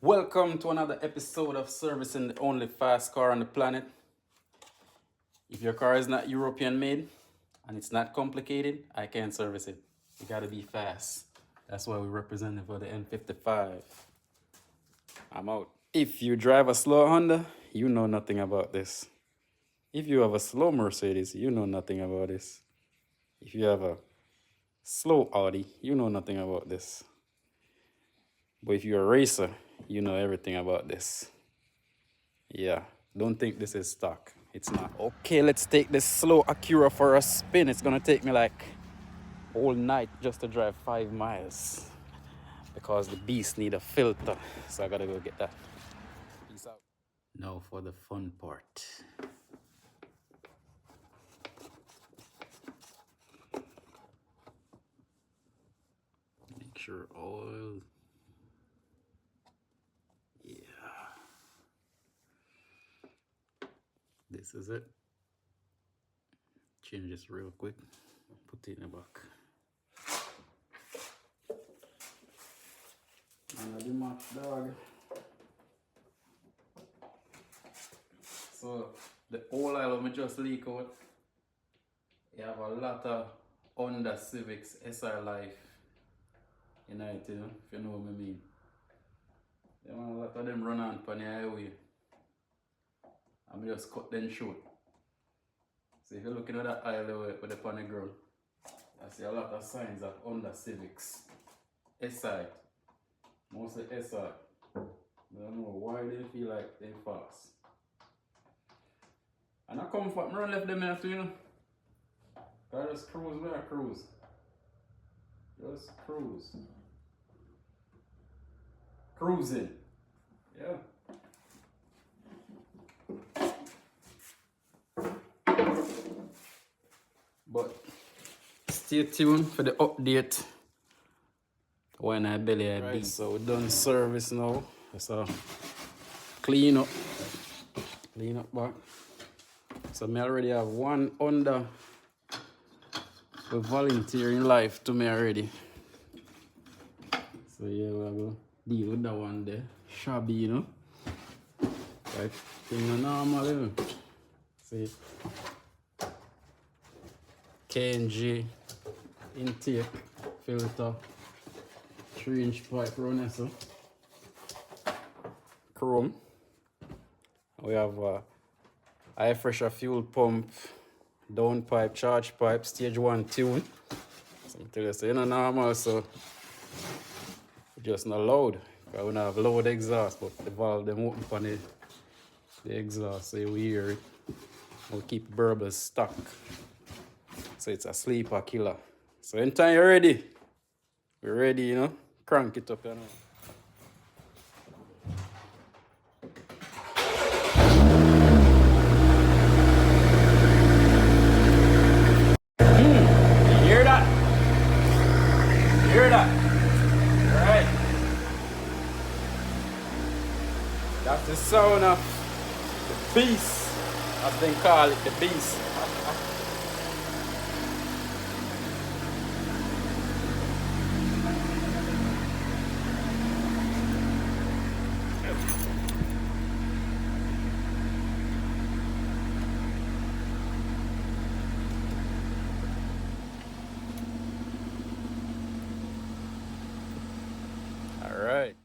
Welcome to another episode of Servicing the Only Fast Car on the Planet. If your car is not European made and it's not complicated, I can't service it. You gotta be fast. That's why we represent it for the N55. I'm out. If you drive a slow Honda, you know nothing about this. If you have a slow Mercedes, you know nothing about this. If you have a slow Audi, you know nothing about this. But if you're a racer, you know everything about this. Yeah, don't think this is stock. It's not. Okay, let's take this slow Acura for a spin. It's gonna take me like all night just to drive 5 miles because the beast need a filter. So I gotta go get that. Peace out. Now for the fun part. Make sure oil. Yeah. This is it. Change this real quick. Put it in the back. Another match, dog. So the oil I me just leak out. You have a lot of Honda Civics SR Life in it, you know, if you know what I mean. A lot of them run on the highway. I'm just cut them short. So if you're looking at that aisle with the pony girl, I see a lot of signs of Honda Civics SI. Mostly SI. I don't know why they feel like they're fast. And I come for me left them here too, you know. I just cruise where I cruise. Just cruise. Cruising. Yeah. But stay tuned for the update when I belly I beat. So we done service now. So clean up back. So I already have one under the volunteering life to me already. So yeah, we're gonna deal with that one there. Shabby, you know. Like thing normal, you know. See. KNG intake filter, 3-inch pipe runner, so chrome. We have a high pressure fuel pump, down pipe, charge pipe, stage 1 tune. Something so you know normal, so just not loud. Because we don't have loud exhaust, but the valve them open on the exhaust, so you hear it. We'll keep burbles stuck. So it's a sleeper killer. So anytime you're ready, we're ready, you know. Crank it up, you know. You hear that? You hear that? All right. That's the sound of the beast, as they call it, the beast. All right.